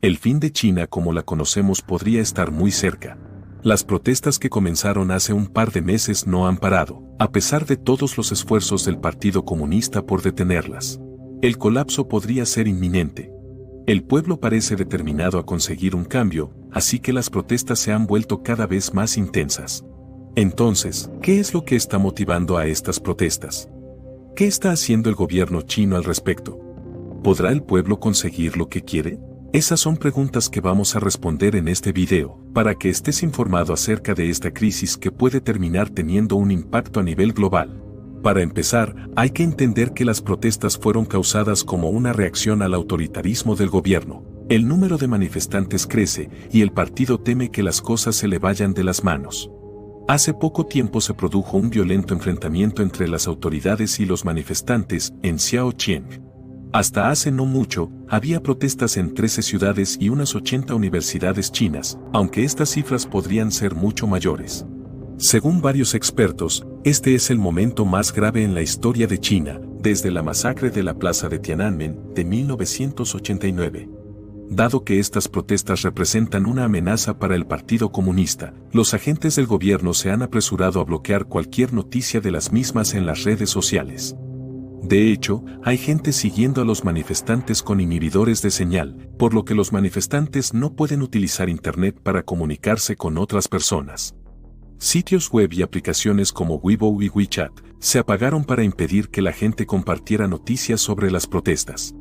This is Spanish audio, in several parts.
El fin de China como la conocemos podría estar muy cerca. Las protestas que comenzaron hace un par de meses no han parado, a pesar de todos los esfuerzos del Partido Comunista por detenerlas. El colapso podría ser inminente. El pueblo parece determinado a conseguir un cambio, así que las protestas se han vuelto cada vez más intensas. Entonces, ¿qué es lo que está motivando a estas protestas? ¿Qué está haciendo el gobierno chino al respecto? ¿Podrá el pueblo conseguir lo que quiere? Esas son preguntas que vamos a responder en este video, para que estés informado acerca de esta crisis que puede terminar teniendo un impacto a nivel global. Para empezar, hay que entender que las protestas fueron causadas como una reacción al autoritarismo del gobierno. El número de manifestantes crece y el partido teme que las cosas se le vayan de las manos. Hace poco tiempo se produjo un violento enfrentamiento entre las autoridades y los manifestantes en Xiaoqiang. Hasta hace no mucho, había protestas en 13 ciudades y unas 80 universidades chinas, aunque estas cifras podrían ser mucho mayores. Según varios expertos, este es el momento más grave en la historia de China, desde la masacre de la plaza de Tiananmen de 1989. Dado que estas protestas representan una amenaza para el Partido Comunista, los agentes del gobierno se han apresurado a bloquear cualquier noticia de las mismas en las redes sociales. De hecho, hay gente siguiendo a los manifestantes con inhibidores de señal, por lo que los manifestantes no pueden utilizar Internet para comunicarse con otras personas. Sitios web y aplicaciones como Weibo y WeChat se apagaron para impedir que la gente compartiera noticias sobre las protestas.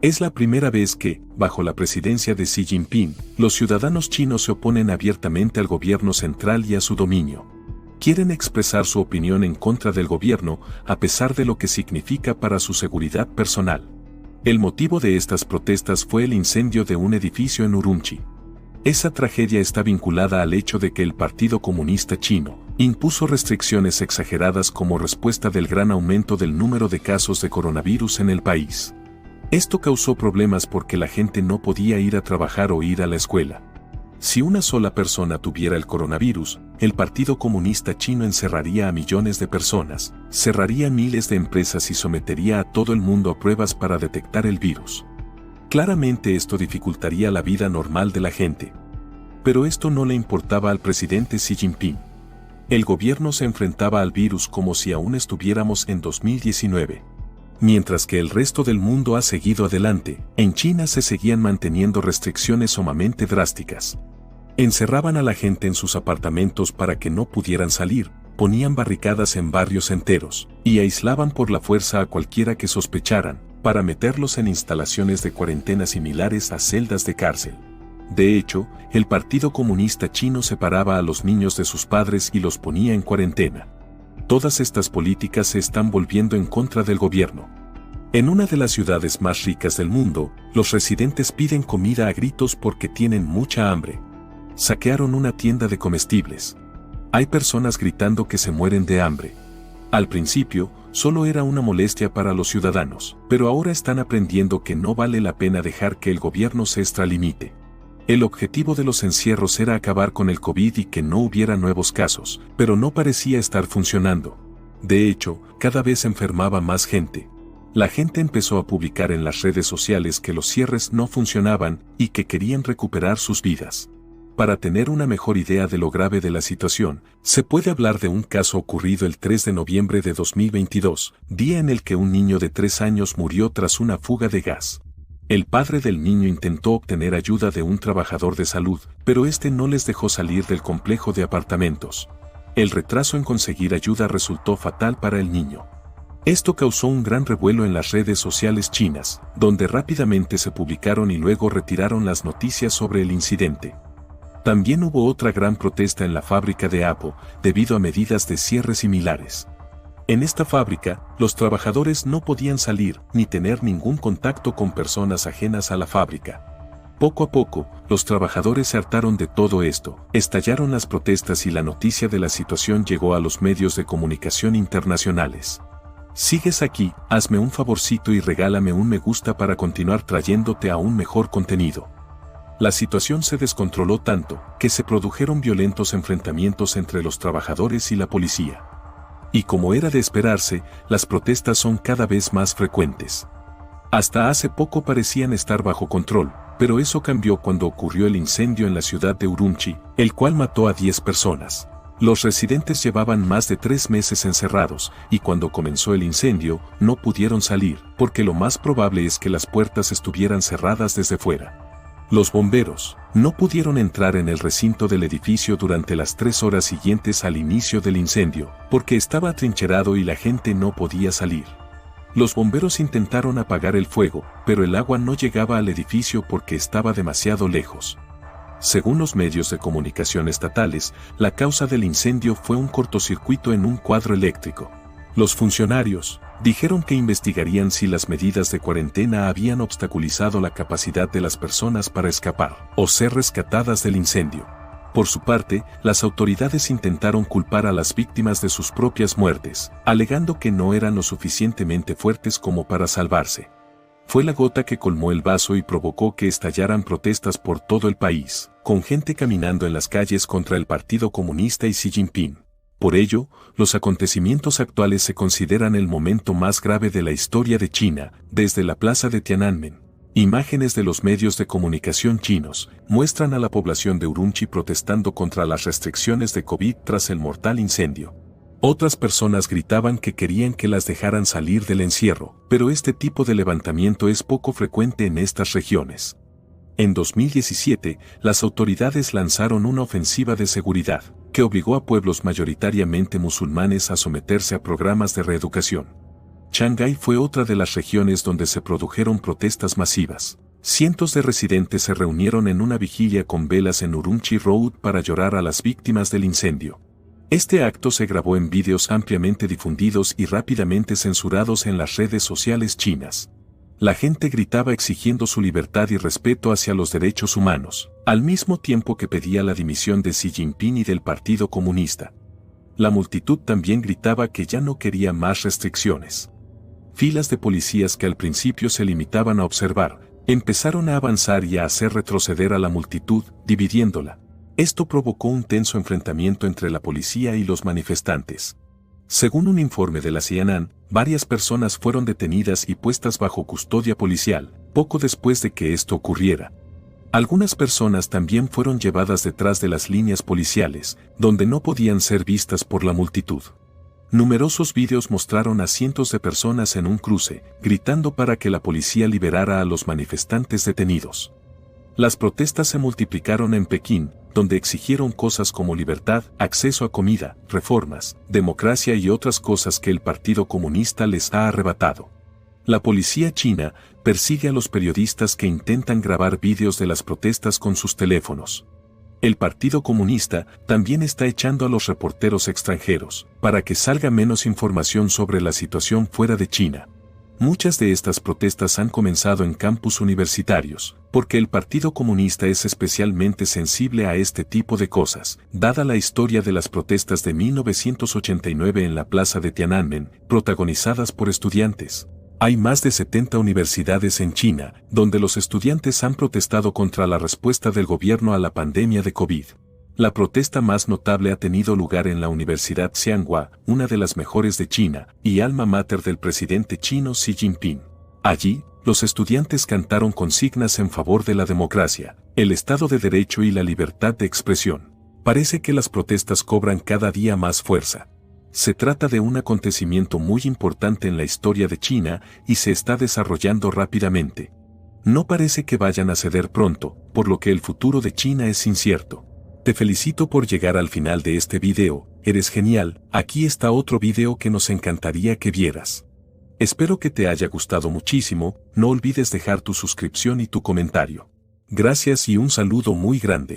Es la primera vez que, bajo la presidencia de Xi Jinping, los ciudadanos chinos se oponen abiertamente al gobierno central y a su dominio. Quieren expresar su opinión en contra del gobierno, a pesar de lo que significa para su seguridad personal. El motivo de estas protestas fue el incendio de un edificio en Urumqi. Esa tragedia está vinculada al hecho de que el Partido Comunista Chino impuso restricciones exageradas como respuesta del gran aumento del número de casos de coronavirus en el país. Esto causó problemas porque la gente no podía ir a trabajar o ir a la escuela. Si una sola persona tuviera el coronavirus, el Partido Comunista Chino encerraría a millones de personas, cerraría miles de empresas y sometería a todo el mundo a pruebas para detectar el virus. Claramente esto dificultaría la vida normal de la gente. Pero esto no le importaba al presidente Xi Jinping. El gobierno se enfrentaba al virus como si aún estuviéramos en 2019. Mientras que el resto del mundo ha seguido adelante, en China se seguían manteniendo restricciones sumamente drásticas. Encerraban a la gente en sus apartamentos para que no pudieran salir, ponían barricadas en barrios enteros, y aislaban por la fuerza a cualquiera que sospecharan, para meterlos en instalaciones de cuarentena similares a celdas de cárcel. De hecho, el Partido Comunista Chino separaba a los niños de sus padres y los ponía en cuarentena. Todas estas políticas se están volviendo en contra del gobierno. En una de las ciudades más ricas del mundo, los residentes piden comida a gritos porque tienen mucha hambre. Saquearon una tienda de comestibles. Hay personas gritando que se mueren de hambre. Al principio, solo era una molestia para los ciudadanos, pero ahora están aprendiendo que no vale la pena dejar que el gobierno se extralimite. El objetivo de los encierros era acabar con el COVID y que no hubiera nuevos casos, pero no parecía estar funcionando. De hecho, cada vez enfermaba más gente. La gente empezó a publicar en las redes sociales que los cierres no funcionaban y que querían recuperar sus vidas. Para tener una mejor idea de lo grave de la situación, se puede hablar de un caso ocurrido el 3 de noviembre de 2022, día en el que un niño de 3 años murió tras una fuga de gas. El padre del niño intentó obtener ayuda de un trabajador de salud, pero este no les dejó salir del complejo de apartamentos. El retraso en conseguir ayuda resultó fatal para el niño. Esto causó un gran revuelo en las redes sociales chinas, donde rápidamente se publicaron y luego retiraron las noticias sobre el incidente. También hubo otra gran protesta en la fábrica de Apple, debido a medidas de cierre similares. En esta fábrica, los trabajadores no podían salir ni tener ningún contacto con personas ajenas a la fábrica. Poco a poco, los trabajadores se hartaron de todo esto, estallaron las protestas y la noticia de la situación llegó a los medios de comunicación internacionales. ¿Sigues aquí? Hazme un favorcito y regálame un me gusta para continuar trayéndote aún mejor contenido. La situación se descontroló tanto, que se produjeron violentos enfrentamientos entre los trabajadores y la policía. Y como era de esperarse, las protestas son cada vez más frecuentes. Hasta hace poco parecían estar bajo control, pero eso cambió cuando ocurrió el incendio en la ciudad de Urumqi, el cual mató a 10 personas. Los residentes llevaban más de 3 meses encerrados, y cuando comenzó el incendio, no pudieron salir, porque lo más probable es que las puertas estuvieran cerradas desde fuera. Los bomberos no pudieron entrar en el recinto del edificio durante las 3 horas siguientes al inicio del incendio, porque estaba atrincherado y la gente no podía salir. Los bomberos intentaron apagar el fuego, pero el agua no llegaba al edificio porque estaba demasiado lejos. Según los medios de comunicación estatales, la causa del incendio fue un cortocircuito en un cuadro eléctrico. Los funcionarios dijeron que investigarían si las medidas de cuarentena habían obstaculizado la capacidad de las personas para escapar o ser rescatadas del incendio. Por su parte, las autoridades intentaron culpar a las víctimas de sus propias muertes, alegando que no eran lo suficientemente fuertes como para salvarse. Fue la gota que colmó el vaso y provocó que estallaran protestas por todo el país, con gente caminando en las calles contra el Partido Comunista y Xi Jinping. Por ello, los acontecimientos actuales se consideran el momento más grave de la historia de China, desde la plaza de Tiananmen. Imágenes de los medios de comunicación chinos muestran a la población de Urumqi protestando contra las restricciones de COVID tras el mortal incendio. Otras personas gritaban que querían que las dejaran salir del encierro, pero este tipo de levantamiento es poco frecuente en estas regiones. En 2017, las autoridades lanzaron una ofensiva de seguridad, que obligó a pueblos mayoritariamente musulmanes a someterse a programas de reeducación. Shanghái fue otra de las regiones donde se produjeron protestas masivas. Cientos de residentes se reunieron en una vigilia con velas en Urumqi Road para llorar a las víctimas del incendio. Este acto se grabó en vídeos ampliamente difundidos y rápidamente censurados en las redes sociales chinas. La gente gritaba exigiendo su libertad y respeto hacia los derechos humanos, al mismo tiempo que pedía la dimisión de Xi Jinping y del Partido Comunista. La multitud también gritaba que ya no quería más restricciones. Filas de policías que al principio se limitaban a observar, empezaron a avanzar y a hacer retroceder a la multitud, dividiéndola. Esto provocó un tenso enfrentamiento entre la policía y los manifestantes. Según un informe de la CNN, varias personas fueron detenidas y puestas bajo custodia policial, poco después de que esto ocurriera. Algunas personas también fueron llevadas detrás de las líneas policiales, donde no podían ser vistas por la multitud. Numerosos vídeos mostraron a cientos de personas en un cruce, gritando para que la policía liberara a los manifestantes detenidos. Las protestas se multiplicaron en Pekín, donde exigieron cosas como libertad, acceso a comida, reformas, democracia y otras cosas que el Partido Comunista les ha arrebatado. La policía china persigue a los periodistas que intentan grabar vídeos de las protestas con sus teléfonos. El Partido Comunista también está echando a los reporteros extranjeros, para que salga menos información sobre la situación fuera de China. Muchas de estas protestas han comenzado en campus universitarios, porque el Partido Comunista es especialmente sensible a este tipo de cosas, dada la historia de las protestas de 1989 en la plaza de Tiananmen, protagonizadas por estudiantes. Hay más de 70 universidades en China, donde los estudiantes han protestado contra la respuesta del gobierno a la pandemia de COVID. La protesta más notable ha tenido lugar en la Universidad Tsinghua, una de las mejores de China, y alma mater del presidente chino Xi Jinping. Allí, los estudiantes cantaron consignas en favor de la democracia, el Estado de Derecho y la libertad de expresión. Parece que las protestas cobran cada día más fuerza. Se trata de un acontecimiento muy importante en la historia de China y se está desarrollando rápidamente. No parece que vayan a ceder pronto, por lo que el futuro de China es incierto. Te felicito por llegar al final de este video, eres genial, aquí está otro video que nos encantaría que vieras. Espero que te haya gustado muchísimo, no olvides dejar tu suscripción y tu comentario. Gracias y un saludo muy grande.